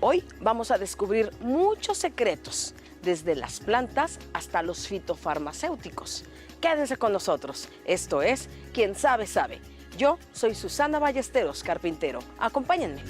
Hoy vamos a descubrir muchos secretos, desde las plantas hasta los fitofarmacéuticos. Quédense con nosotros. Esto es Quien Sabe, Sabe. Yo soy Susana Ballesteros Carpintero. Acompáñenme.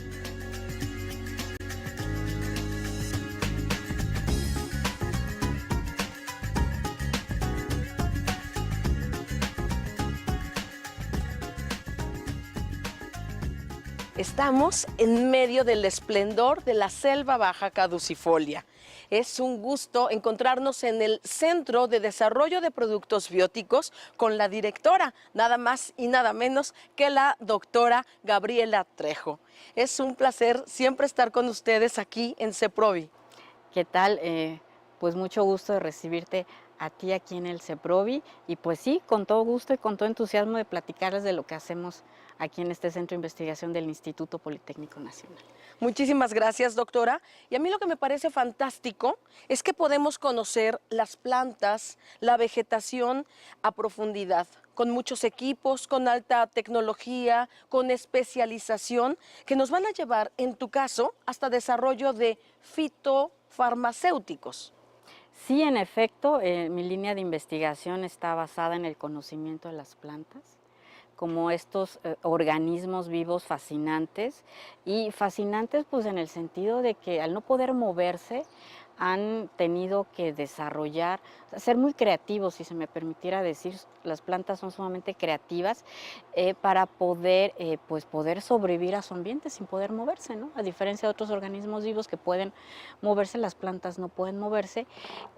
Estamos en medio del esplendor de la selva baja caducifolia. Es un gusto encontrarnos en el Centro de Desarrollo de Productos Bióticos con la directora, nada más y nada menos que la doctora Gabriela Trejo. Es un placer siempre estar con ustedes aquí en CEPROVI. ¿Qué tal? Pues mucho gusto de recibirte a ti aquí en el CEPROVI y pues sí, con todo gusto y con todo entusiasmo de platicarles de lo que hacemos aquí en este Centro de Investigación del Instituto Politécnico Nacional. Muchísimas gracias, doctora. Y a mí lo que me parece fantástico es que podemos conocer las plantas, la vegetación a profundidad, con muchos equipos, con alta tecnología, con especialización, que nos van a llevar, en tu caso, hasta desarrollo de fitofarmacéuticos. Sí, en efecto, mi línea de investigación está basada en el conocimiento de las plantas, como estos organismos vivos fascinantes, y fascinantes pues en el sentido de que al no poder moverse han tenido que desarrollar, ser muy creativos, si se me permitiera decir. Las plantas son sumamente creativas para poder, pues poder sobrevivir a su ambiente sin poder moverse, ¿no? A diferencia de otros organismos vivos que pueden moverse, las plantas no pueden moverse,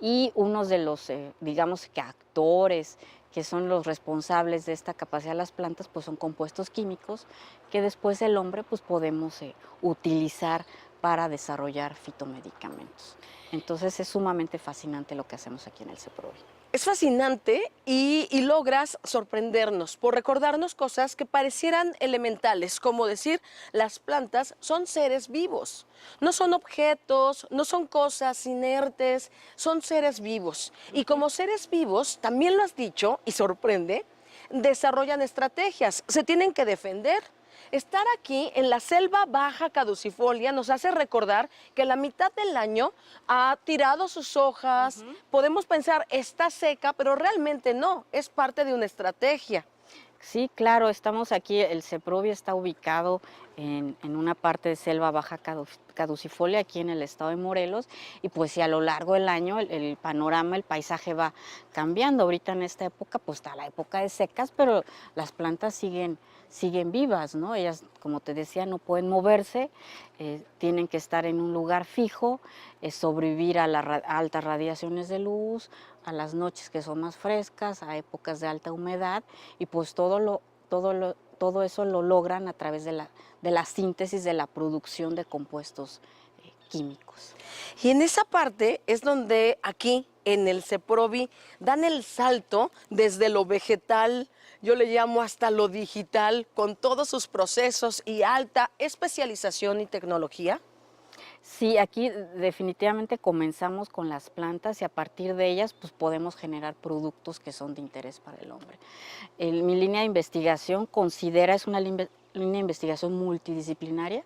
y unos de los, digamos que actores, que son los responsables de esta capacidad de las plantas, pues son compuestos químicos que después el hombre pues podemos utilizar para desarrollar fitomedicamentos. Entonces es sumamente fascinante lo que hacemos aquí en el CEPROVI. Es fascinante y logras sorprendernos por recordarnos cosas que parecieran elementales, como decir, las plantas son seres vivos, no son objetos, no son cosas inertes, son seres vivos. Y como seres vivos, también lo has dicho y sorprende, desarrollan estrategias, se tienen que defender. Estar aquí en la selva baja caducifolia nos hace recordar que la mitad del año ha tirado sus hojas. Podemos pensar, está seca, pero realmente no, es parte de una estrategia. Sí, claro, estamos aquí, el CEPROVI está ubicado en una parte de selva baja caducifolia aquí en el estado de Morelos, y pues sí, a lo largo del año el panorama, el paisaje va cambiando. Ahorita en esta época pues está la época de secas, pero las plantas siguen vivas, ¿no? Ellas, como te decía, no pueden moverse, tienen que estar en un lugar fijo, sobrevivir a altas radiaciones de luz, a las noches que son más frescas, a épocas de alta humedad, y pues todo eso lo logran a través de la síntesis, de la producción de compuestos químicos. Y en esa parte es donde aquí en el CEPROVI dan el salto desde lo vegetal, yo le llamo hasta lo digital, con todos sus procesos y alta especialización y tecnología. Sí, aquí definitivamente comenzamos con las plantas y a partir de ellas pues podemos generar productos que son de interés para el hombre. Mi línea de investigación es una línea de investigación multidisciplinaria.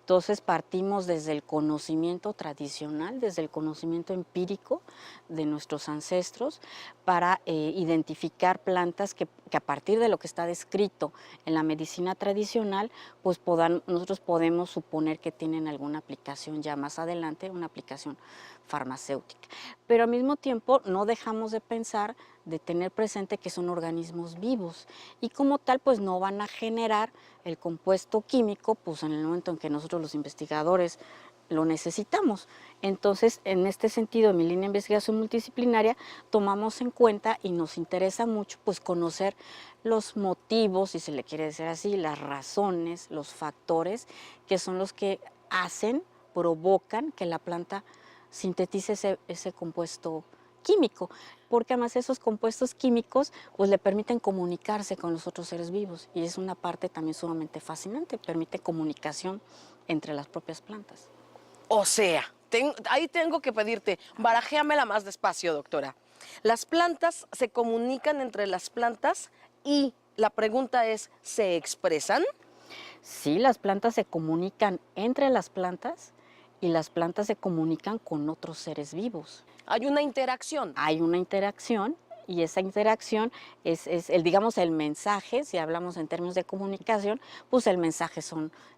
Entonces partimos desde el conocimiento tradicional, desde el conocimiento empírico de nuestros ancestros, para identificar plantas que a partir de lo que está descrito en la medicina tradicional, pues nosotros podemos suponer que tienen alguna aplicación ya más adelante, una aplicación farmacéutica. Pero al mismo tiempo no dejamos de pensar, de tener presente que son organismos vivos y como tal pues no van a generar el compuesto químico pues en el momento en que nosotros los investigadores lo necesitamos. Entonces, en este sentido, en mi línea de investigación multidisciplinaria, tomamos en cuenta y nos interesa mucho pues conocer los motivos, si se le quiere decir así, las razones, los factores que son los que provocan que la planta sintetice ese compuesto químico, porque además esos compuestos químicos pues le permiten comunicarse con los otros seres vivos y es una parte también sumamente fascinante, permite comunicación entre las propias plantas. O sea, ahí tengo que pedirte, barajéamela más despacio, doctora. Las plantas se comunican entre las plantas y la pregunta es, ¿se expresan? Sí, las plantas se comunican entre las plantas y las plantas se comunican con otros seres vivos. Hay una interacción. Hay una interacción y esa interacción es el, digamos, el mensaje, si hablamos en términos de comunicación, pues el mensaje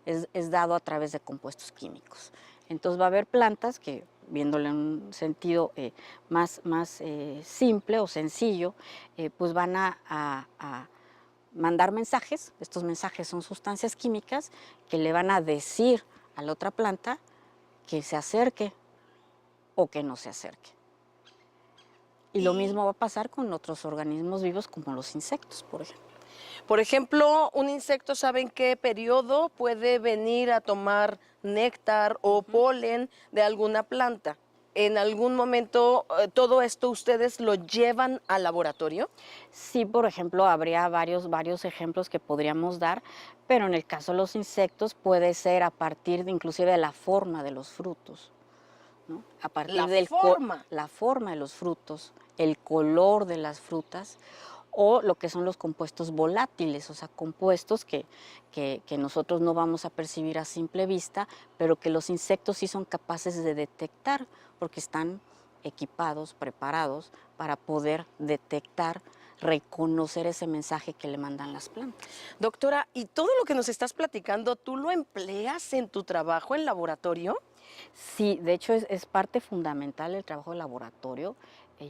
es dado a través de compuestos químicos. Entonces va a haber plantas que, viéndolo en un sentido más simple o sencillo, pues van a mandar mensajes. Estos mensajes son sustancias químicas que le van a decir a la otra planta que se acerque o que no se acerque. Y lo mismo va a pasar con otros organismos vivos como los insectos, por ejemplo. Por ejemplo, un insecto sabe en qué periodo puede venir a tomar néctar o polen de alguna planta. ¿En algún momento todo esto ustedes lo llevan al laboratorio? Sí, por ejemplo, habría varios ejemplos que podríamos dar, pero en el caso de los insectos puede ser a partir de inclusive de la forma de los frutos, ¿no? A partir La del forma. la forma de los frutos, el color de las frutas o lo que son los compuestos volátiles, o sea, compuestos que nosotros no vamos a percibir a simple vista, pero que los insectos sí son capaces de detectar porque están equipados, preparados para poder detectar, reconocer ese mensaje que le mandan las plantas. Doctora, ¿y todo lo que nos estás platicando, tú lo empleas en tu trabajo en laboratorio? Sí, de hecho es parte fundamental del trabajo de laboratorio.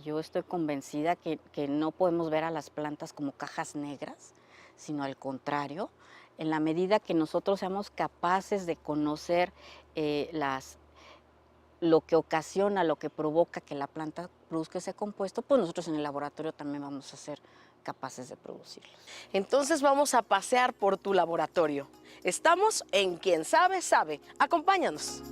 Yo estoy convencida que no podemos ver a las plantas como cajas negras, sino al contrario, en la medida que nosotros seamos capaces de conocer lo que ocasiona, lo que provoca que la planta produzca ese compuesto, pues nosotros en el laboratorio también vamos a ser capaces de producirlos. Entonces vamos a pasear por tu laboratorio. Estamos en Quien Sabe, Sabe. Acompáñanos.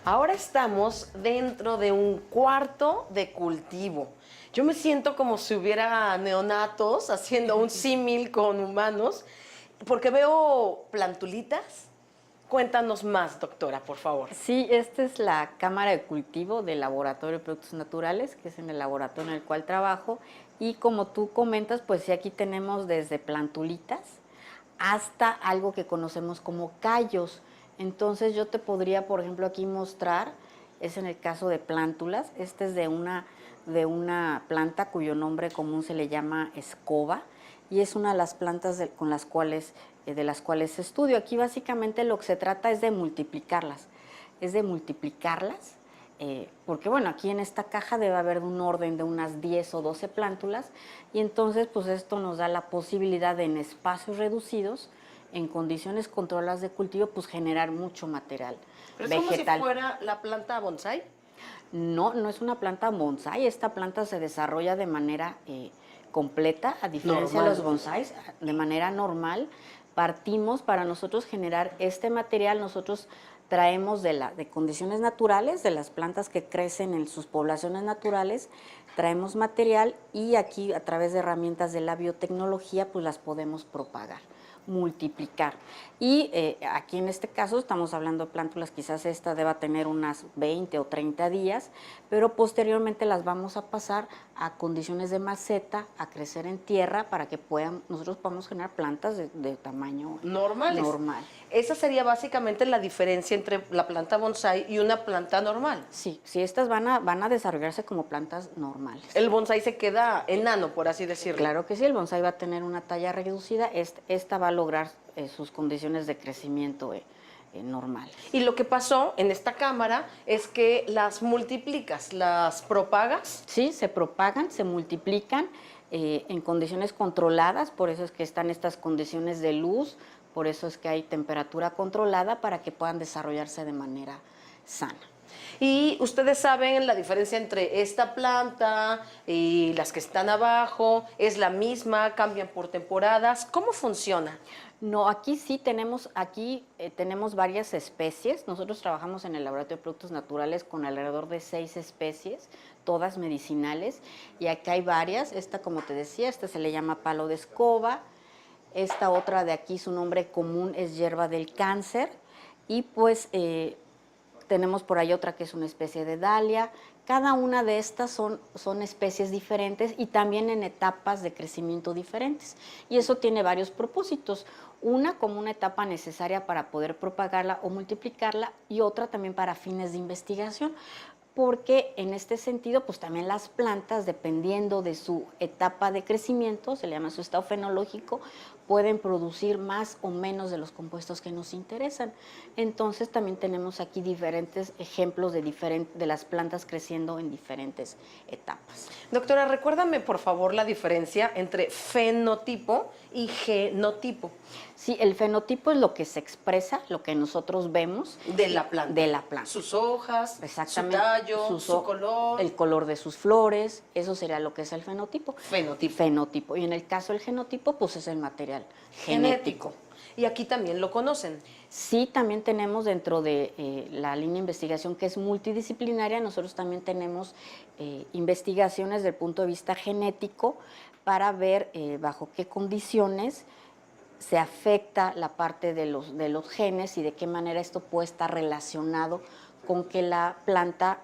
Ahora estamos dentro de un cuarto de cultivo. Yo me siento como si hubiera neonatos haciendo un símil con humanos, porque veo plantulitas. Cuéntanos más, doctora, por favor. Sí, esta es la cámara de cultivo del Laboratorio de Productos Naturales, que es en el laboratorio en el cual trabajo. Y como tú comentas, pues sí, aquí tenemos desde plantulitas hasta algo que conocemos como callos. Entonces yo te podría, por ejemplo, aquí mostrar, es en el caso de plántulas. Este es de una planta cuyo nombre común se le llama escoba y es una de las plantas de las cuales estudio. Aquí básicamente lo que se trata es de multiplicarlas, porque bueno, aquí en esta caja debe haber un orden de unas 10 o 12 plántulas y entonces pues esto nos da la posibilidad de en espacios reducidos, en condiciones controladas de cultivo, pues generar mucho material Pero vegetal. es como si fuera la planta bonsai. No, no es una planta bonsai, esta planta se desarrolla de manera completa, a diferencia de los bonsáis, de manera normal. Partimos para nosotros generar este material, nosotros traemos de condiciones naturales, de las plantas que crecen en sus poblaciones naturales, traemos material y aquí a través de herramientas de la biotecnología pues las podemos propagar, multiplicar. Y aquí en este caso estamos hablando de plántulas, quizás esta deba tener unas 20 o 30 días, pero posteriormente las vamos a pasar a condiciones de maceta, a crecer en tierra para que nosotros podamos generar plantas de tamaño Normales. normal. Esa sería básicamente la diferencia entre la planta bonsai y una planta normal. Sí, sí, estas van a desarrollarse como plantas normales. El bonsai se queda enano, por así decirlo. Claro que sí, el bonsai va a tener una talla reducida, esta va a lograr sus condiciones de crecimiento normales. Y lo que pasó en esta cámara es que las multiplicas, las propagas. Sí, se propagan, se multiplican en condiciones controladas, por eso es que están estas condiciones de luz, por eso es que hay temperatura controlada para que puedan desarrollarse de manera sana. Y ustedes saben la diferencia entre esta planta y las que están abajo, ¿es la misma? ¿Cambian por temporadas? ¿Cómo funciona? No, aquí sí tenemos, tenemos varias especies. Nosotros trabajamos en el laboratorio de productos naturales con alrededor de 6 especies, todas medicinales. Y acá hay varias. Esta, como te decía, esta se le llama palo de escoba. Esta otra de aquí, su nombre común es hierba del cáncer. Y pues tenemos por ahí otra que es una especie de dalia. Cada una de estas son especies diferentes y también en etapas de crecimiento diferentes. Y eso tiene varios propósitos. Una como una etapa necesaria para poder propagarla o multiplicarla y otra también para fines de investigación. Porque en este sentido, pues también las plantas, dependiendo de su etapa de crecimiento, se le llama su estado fenológico, pueden producir más o menos de los compuestos que nos interesan. Entonces también tenemos aquí diferentes ejemplos de las plantas creciendo en diferentes etapas. Doctora, recuérdame por favor la diferencia entre fenotipo y genotipo. Sí, el fenotipo es lo que se expresa, lo que nosotros vemos De la planta. De la planta. Sus hojas, Exactamente. su tallo, su color. El color de sus flores, eso sería lo que es el fenotipo. Fenotipo. Y en el caso del genotipo, pues es el material genético. Y aquí también lo conocen. Sí, también tenemos dentro de la línea de investigación que es multidisciplinaria, nosotros también tenemos investigaciones desde el punto de vista genético para ver bajo qué condiciones se afecta la parte de los genes y de qué manera esto puede estar relacionado con que la planta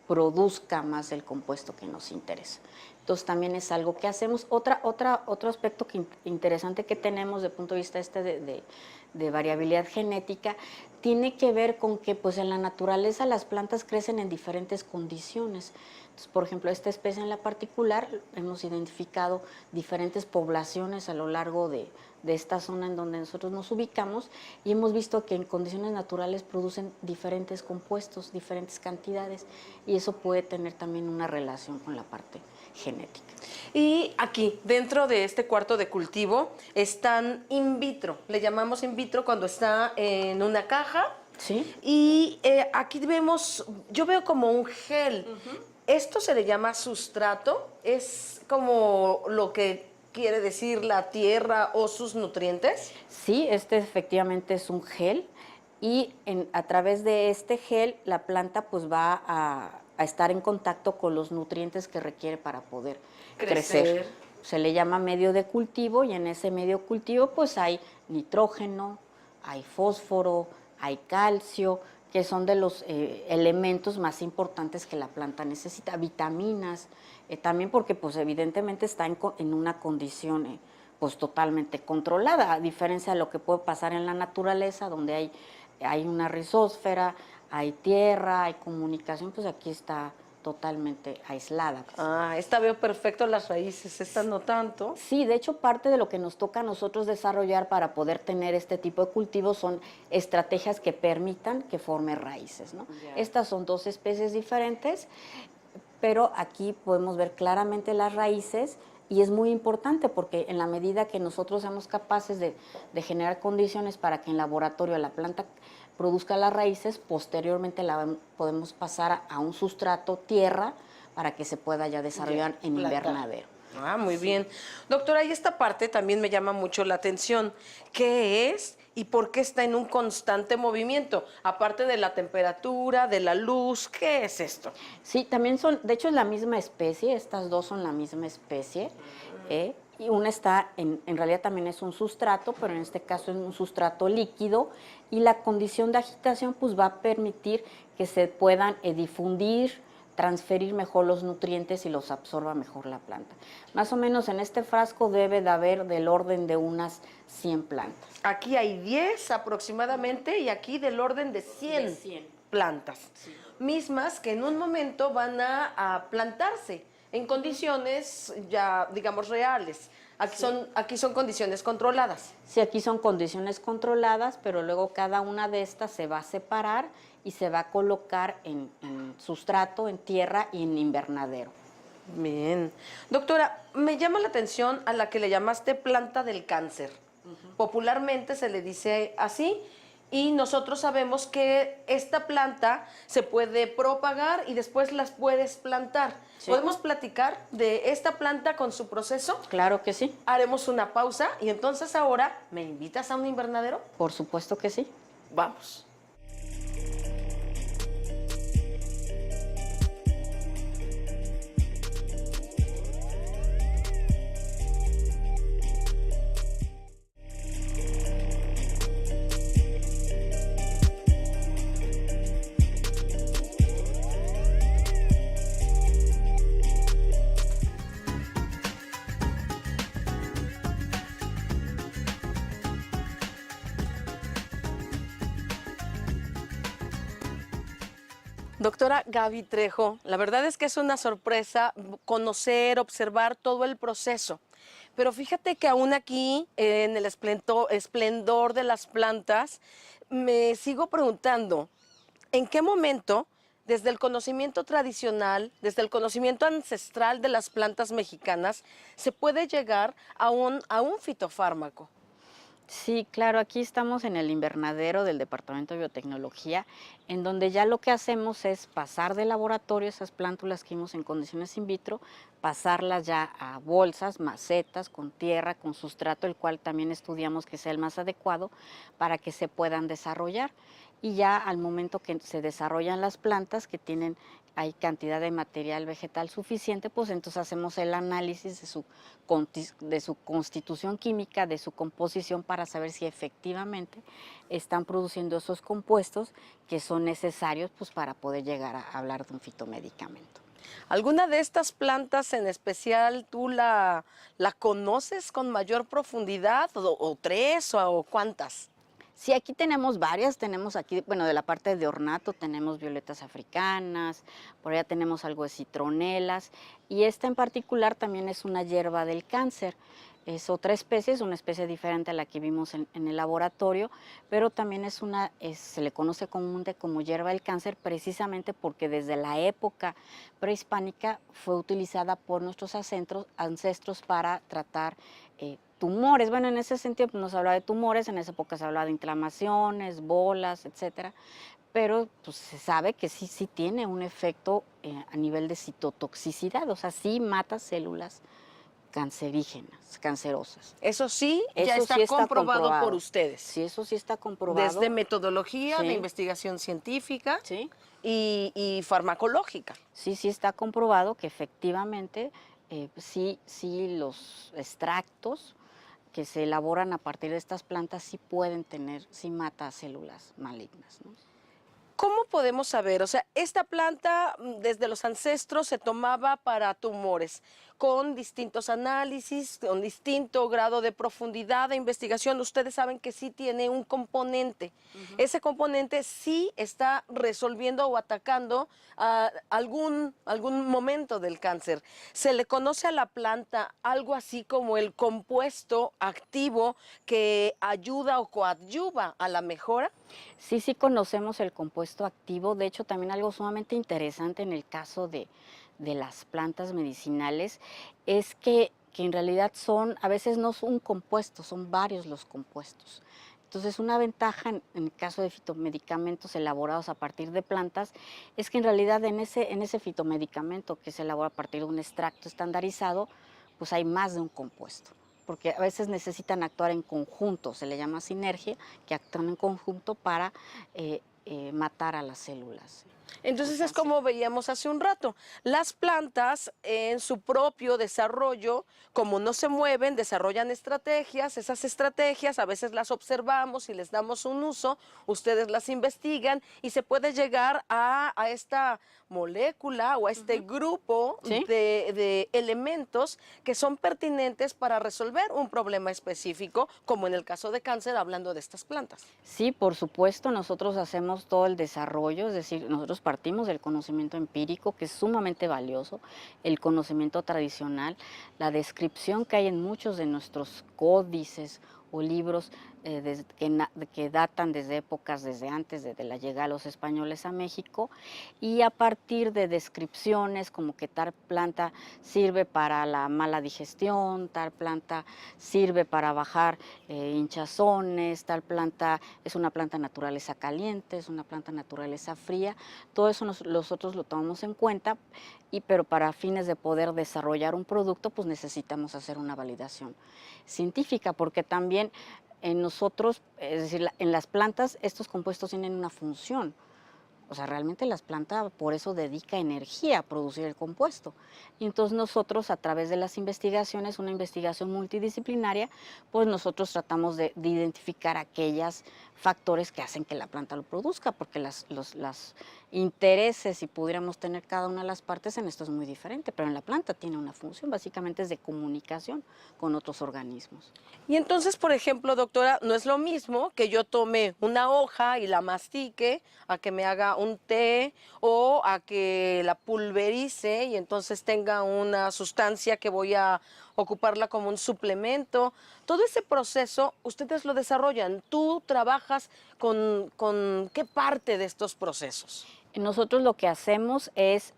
produzca más el compuesto que nos interesa. Entonces también es algo que hacemos. Otro aspecto interesante que tenemos desde el punto de vista de variabilidad genética tiene que ver con que pues en la naturaleza las plantas crecen en diferentes condiciones. Entonces, por ejemplo, esta especie en la particular hemos identificado diferentes poblaciones a lo largo de esta zona en donde nosotros nos ubicamos y hemos visto que en condiciones naturales producen diferentes compuestos, diferentes cantidades y eso puede tener también una relación con la parte genética. Y aquí, dentro de este cuarto de cultivo, están in vitro. Le llamamos in vitro cuando está en una caja. Sí. Y aquí vemos, yo veo como un gel. Esto se le llama sustrato. Es como lo que quiere decir la tierra o sus nutrientes. Sí, este efectivamente es un gel y a través de este gel la planta pues va a estar en contacto con los nutrientes que requiere para poder crecer. Se le llama medio de cultivo y en ese medio cultivo pues hay nitrógeno, hay fósforo, hay calcio, que son de los elementos más importantes que la planta necesita, vitaminas, también porque pues evidentemente está en una condición pues totalmente controlada, a diferencia de lo que puede pasar en la naturaleza, donde hay una rizósfera, hay tierra, hay comunicación, pues aquí está totalmente aislada. Ah, esta veo perfecto las raíces, esta no tanto. Sí, de hecho parte de lo que nos toca a nosotros desarrollar para poder tener este tipo de cultivos son estrategias que permitan que forme raíces, ¿no? Estas son dos especies diferentes, pero aquí podemos ver claramente las raíces y es muy importante porque en la medida que nosotros seamos capaces de generar condiciones para que en laboratorio la planta produzca las raíces, posteriormente la podemos pasar a un sustrato tierra para que se pueda ya desarrollar en invernadero. Ah, muy bien. Doctora, y esta parte también me llama mucho la atención. ¿Qué es y por qué está en un constante movimiento? Aparte de la temperatura, de la luz, ¿qué es esto? Sí, también son, de hecho es la misma especie, estas dos son la misma especie, y una está, en realidad también es un sustrato, pero en este caso es un sustrato líquido, y la condición de agitación pues va a permitir que se puedan difundir, transferir mejor los nutrientes y los absorba mejor la planta. Más o menos en este frasco debe de haber del orden de unas 100 plantas. Aquí hay 10 aproximadamente y aquí del orden de 100, plantas. Sí. Mismas que en un momento van a plantarse en condiciones ya, digamos, reales. Aquí son condiciones controladas. Sí, aquí son condiciones controladas, pero luego cada una de estas se va a separar y se va a colocar en sustrato, en tierra y en invernadero. Bien. Doctora, me llama la atención a la que le llamaste planta del cáncer. Popularmente se le dice así y nosotros sabemos que esta planta se puede propagar y después las puedes plantar. Sí. ¿Podemos platicar de esta planta con su proceso? Claro que sí, Haremos una pausa y entonces ahora, ¿me invitas a un invernadero? por supuesto que sí. Vamos. Doctora Gaby Trejo, la verdad es que es una sorpresa conocer, observar todo el proceso. Pero fíjate que aún aquí, en el esplendor de las plantas, me sigo preguntando, ¿en qué momento, desde el conocimiento tradicional, desde el conocimiento ancestral de las plantas mexicanas, se puede llegar a un fitofármaco? Sí, claro, aquí estamos en el invernadero del Departamento de Biotecnología, en donde ya lo que hacemos es pasar de laboratorio esas plántulas que vimos en condiciones in vitro, pasarlas ya a bolsas, macetas, con tierra, con sustrato, el cual también estudiamos que sea el más adecuado para que se puedan desarrollar. Y ya al momento que se desarrollan las plantas, que tienen, hay cantidad de material vegetal suficiente, pues entonces hacemos el análisis de su constitución química, de su composición, para saber si efectivamente están produciendo esos compuestos que son necesarios, pues, para poder llegar a hablar de un fitomedicamento. ¿Alguna de estas plantas en especial tú la conoces con mayor profundidad o tres o cuántas? Sí, aquí tenemos varias, tenemos aquí, bueno, de la parte de ornato tenemos violetas africanas, por allá tenemos algo de citronelas, y esta en particular también es una hierba del cáncer. Es otra especie, es una especie diferente a la que vimos en el laboratorio, pero también se le conoce comúnmente como hierba del cáncer precisamente porque desde la época prehispánica fue utilizada por nuestros ancestros para tratar tumores. Bueno, en ese sentido pues, nos hablaba de tumores, en esa época se hablaba de inflamaciones, bolas, etcétera, pero pues, se sabe que sí tiene un efecto a nivel de citotoxicidad, o sea, sí mata células cancerígenas, cancerosas. Eso sí, ya Eso está sí está comprobado por ustedes. Sí, eso sí está comprobado. Desde metodología de Sí. investigación científica Sí, y farmacológica. sí está comprobado que efectivamente sí los extractos que se elaboran a partir de estas plantas sí mata células malignas, ¿no? ¿Cómo podemos saber? O sea, esta planta desde los ancestros se tomaba para tumores, con distintos análisis, con distinto grado de profundidad de investigación. Ustedes saben que sí tiene un componente. Ese componente sí está resolviendo o atacando algún momento del cáncer. Se le conoce a la planta algo así como el compuesto activo que ayuda o coadyuva a la mejora. Sí conocemos el compuesto activo. De hecho, también algo sumamente interesante en el caso de las plantas medicinales es que en realidad a veces no son un compuesto, son varios los compuestos. Entonces, una ventaja en el caso de fitomedicamentos elaborados a partir de plantas es que en realidad en ese fitomedicamento que se elabora a partir de un extracto estandarizado, pues hay más de un compuesto, porque a veces necesitan actuar en conjunto, se le llama sinergia, que actúan en conjunto para matar a las células. Entonces es como veíamos hace un rato, las plantas en su propio desarrollo, como no se mueven, desarrollan estrategias, esas estrategias a veces las observamos y les damos un uso, ustedes las investigan y se puede llegar a esta molécula o a este grupo ¿Sí? de elementos que son pertinentes para resolver un problema específico, como en el caso de cáncer, hablando de estas plantas. Sí, por supuesto, nosotros hacemos todo el desarrollo, es decir, nosotros partimos del conocimiento empírico, que es sumamente valioso, el conocimiento tradicional, la descripción que hay en muchos de nuestros códices o libros que datan desde épocas, desde antes de la llegada de los españoles a México, y a partir de descripciones como que tal planta sirve para la mala digestión, tal planta sirve para bajar hinchazones, tal planta es una planta naturaleza caliente, es una planta naturaleza fría, todo eso nosotros lo tomamos en cuenta, pero para fines de poder desarrollar un producto, pues necesitamos hacer una validación científica, porque también en nosotros, es decir, en las plantas, estos compuestos tienen una función. O sea, realmente las plantas por eso dedica energía a producir el compuesto. Y entonces nosotros a través de las investigaciones, una investigación multidisciplinaria, pues nosotros tratamos de identificar aquellos factores que hacen que la planta lo produzca, porque los intereses, si pudiéramos tener cada una de las partes, en esto es muy diferente, pero en la planta tiene una función, básicamente es de comunicación con otros organismos. Y entonces, por ejemplo, doctora, no es lo mismo que yo tome una hoja y la mastique, a que me haga un té o a que la pulverice y entonces tenga una sustancia que voy a ocuparla como un suplemento. Todo ese proceso ustedes lo desarrollan. ¿Tú trabajas con qué parte de estos procesos? Nosotros lo que hacemos es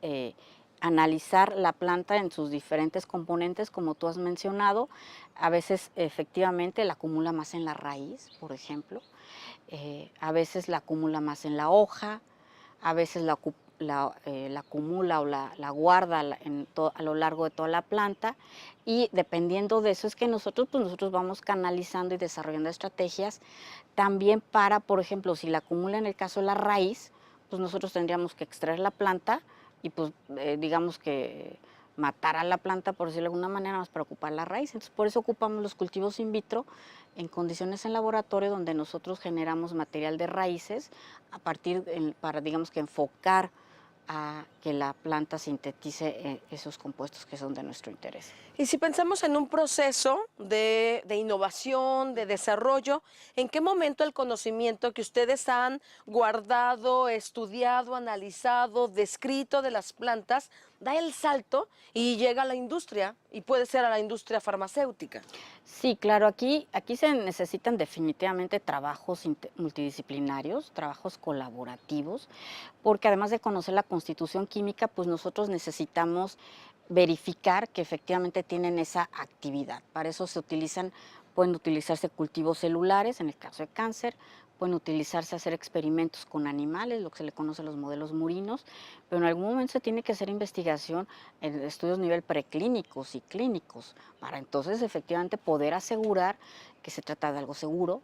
analizar la planta en sus diferentes componentes, como tú has mencionado. A veces efectivamente la acumula más en la raíz, por ejemplo. A veces la acumula más en la hoja, a veces la acumula o la guarda a lo largo de toda la planta, y dependiendo de eso es que nosotros vamos canalizando y desarrollando estrategias también para, por ejemplo, si la acumula en el caso de la raíz, pues nosotros tendríamos que extraer la planta y pues digamos que matar a la planta, por decirlo de alguna manera, más para ocupar la raíz. Entonces, por eso ocupamos los cultivos in vitro en condiciones en laboratorio, donde nosotros generamos material de raíces para, digamos que, enfocar a que la planta sintetice esos compuestos que son de nuestro interés. Y si pensamos en un proceso de innovación, de desarrollo, ¿en qué momento el conocimiento que ustedes han guardado, estudiado, analizado, descrito de las plantas da el salto y llega a la industria y puede ser a la industria farmacéutica? Sí, claro, aquí se necesitan definitivamente trabajos multidisciplinarios, trabajos colaborativos, porque además de conocer la constitución química, pues nosotros necesitamos verificar que efectivamente tienen esa actividad. Para eso pueden utilizarse cultivos celulares, en el caso de cáncer, pueden utilizarse hacer experimentos con animales, lo que se le conoce los modelos murinos, pero en algún momento se tiene que hacer investigación en estudios a nivel preclínicos y clínicos, para entonces efectivamente poder asegurar que se trata de algo seguro,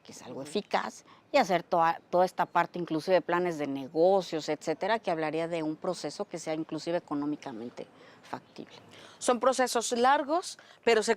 que es algo eficaz, y hacer toda esta parte, inclusive planes de negocios, etcétera, que hablaría de un proceso que sea inclusive económicamente factible. Son procesos largos, pero se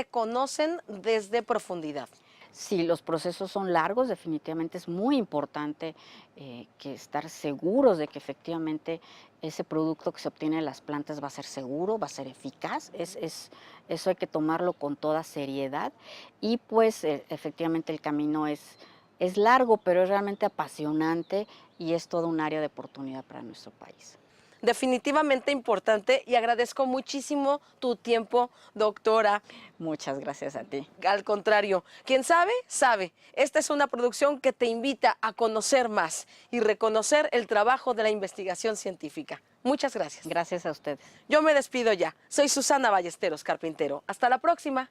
conocen desde profundidad. Sí, los procesos son largos, definitivamente es muy importante que estar seguros de que efectivamente ese producto que se obtiene de las plantas va a ser seguro, va a ser eficaz. Eso hay que tomarlo con toda seriedad, y pues efectivamente el camino es largo, pero es realmente apasionante y es todo un área de oportunidad para nuestro país. Definitivamente importante y agradezco muchísimo tu tiempo, doctora. Muchas gracias a ti. Al contrario, quien sabe, sabe. Esta es una producción que te invita a conocer más y reconocer el trabajo de la investigación científica. Muchas gracias. Gracias a ustedes. Yo me despido ya. Soy Susana Ballesteros Carpintero. Hasta la próxima.